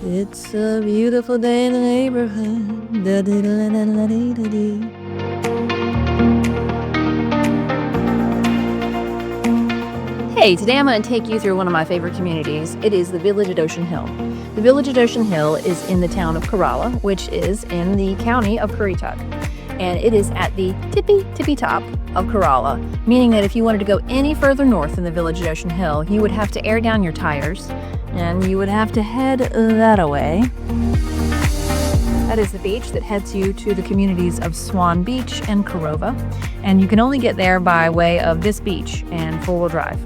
It's a beautiful day in the neighborhood. Da-da-da-da-da-da-da-da. Hey, today I'm going to take you through one of my favorite communities. It is the Village at Ocean Hill. The Village at Ocean Hill is in the town of Corolla, which is in the county of Currituck. And it is at the tippy top of Corolla, meaning that if you wanted to go any further north in the Village at Ocean Hill, you would have to air down your tires and you would have to head that way. That is the beach that heads you to the communities of Swan Beach and Corolla, and you can only get there by way of this beach and four-wheel drive.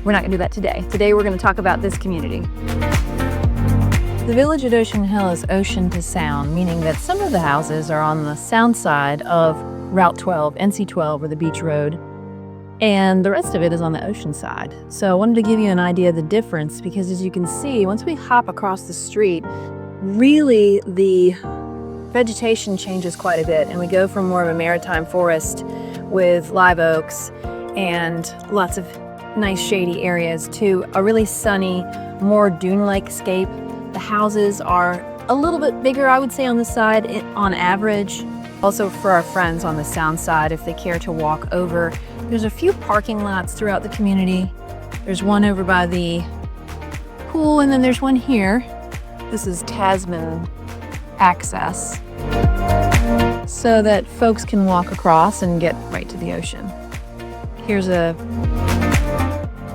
We're not going to do that today. Today we're going to talk about this community. The Village at Ocean Hill is ocean to sound, meaning that some of the houses are on the sound side of Route 12, NC12, or the beach road, and the rest of it is on the ocean side. So I wanted to give you an idea of the difference, because as you can see, once we hop across the street, really the vegetation changes quite a bit, and we go from more of a maritime forest with live oaks and lots of nice shady areas to a really sunny, more dune-like scape. The houses are a little bit bigger, I would say, on the side on average. Also for our friends on the sound side, if they care to walk over, there's a few parking lots throughout the community. There's one over by the pool, and then there's one here. This is Tasman access, so that folks can walk across and get right to the ocean. Here's a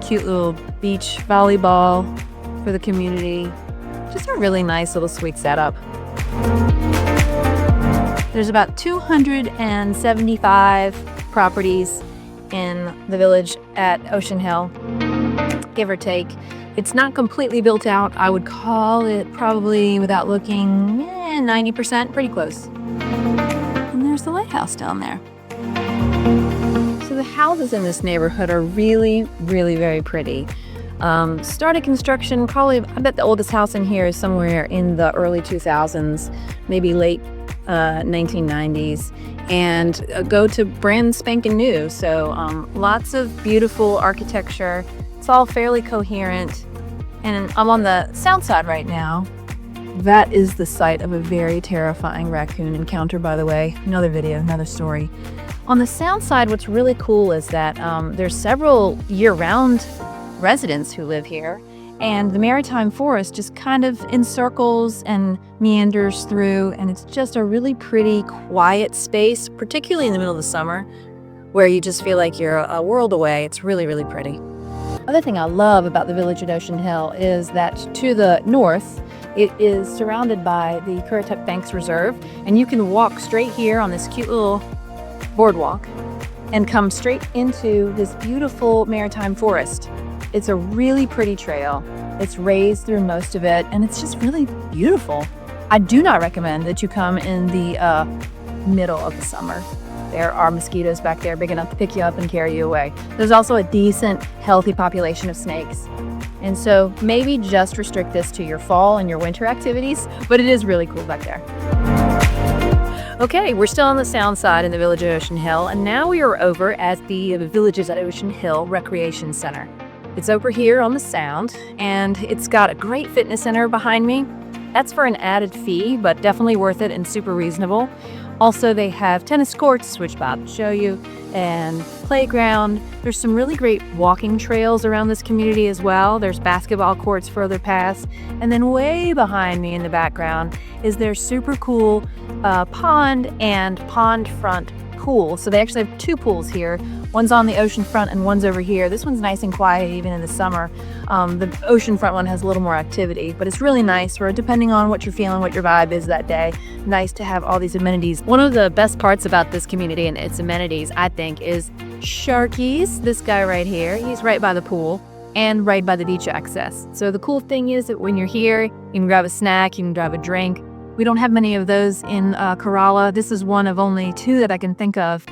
cute little beach volleyball for the community. Just a really nice little sweet setup. There's about 275 properties in the Village at Ocean Hill, give or take. It's not completely built out. I would call it probably, without looking, 90%, pretty close. And there's the lighthouse down there. So the houses in this neighborhood are really, really very pretty. Started construction, probably, I bet the oldest house in here is somewhere in the early 2000s, maybe late 1990s, and go to brand spanking new. So lots of beautiful architecture. It's all fairly coherent. And I'm on the south side right now. That is the site of a very terrifying raccoon encounter, by the way. Another video, another story. On the sound side, what's really cool is that there's several year-round residents who live here, and the maritime forest just kind of encircles and meanders through, and it's just a really pretty, quiet space, particularly in the middle of the summer, where you just feel like you're a world away. It's really, really pretty. Other thing I love about the Village at Ocean Hill is that to the north, it is surrounded by the Currituck Banks Reserve, and you can walk straight here on this cute little boardwalk and come straight into this beautiful maritime forest. It's a really pretty trail. It's raised through most of it, and it's just really beautiful. I do not recommend that you come in the middle of the summer. There are mosquitoes back there big enough to pick you up and carry you away. There's also a decent, healthy population of snakes. And so maybe just restrict this to your fall and your winter activities, but it is really cool back there. Okay, we're still on the sound side in the Village at Ocean Hill, and now we are over at the Villages at Ocean Hill Recreation Center. It's over here on the sound, and it's got a great fitness center behind me. That's for an added fee, but definitely worth it and super reasonable. Also, they have tennis courts, which Bob will show you, and playground. There's some really great walking trails around this community as well. There's basketball courts further past. And then way behind me in the background is their super cool pond and pond front pool. So they actually have two pools here. One's on the ocean front and one's over here. This one's nice and quiet even in the summer. The ocean front one has a little more activity, but it's really nice for, depending on what you're feeling, what your vibe is that day, nice to have all these amenities. One of the best parts about this community and its amenities, I think, is Sharky's. This guy right here, he's right by the pool and right by the beach access. So the cool thing is that when you're here, you can grab a snack, you can grab a drink. We don't have many of those in Corolla. This is one of only two that I can think of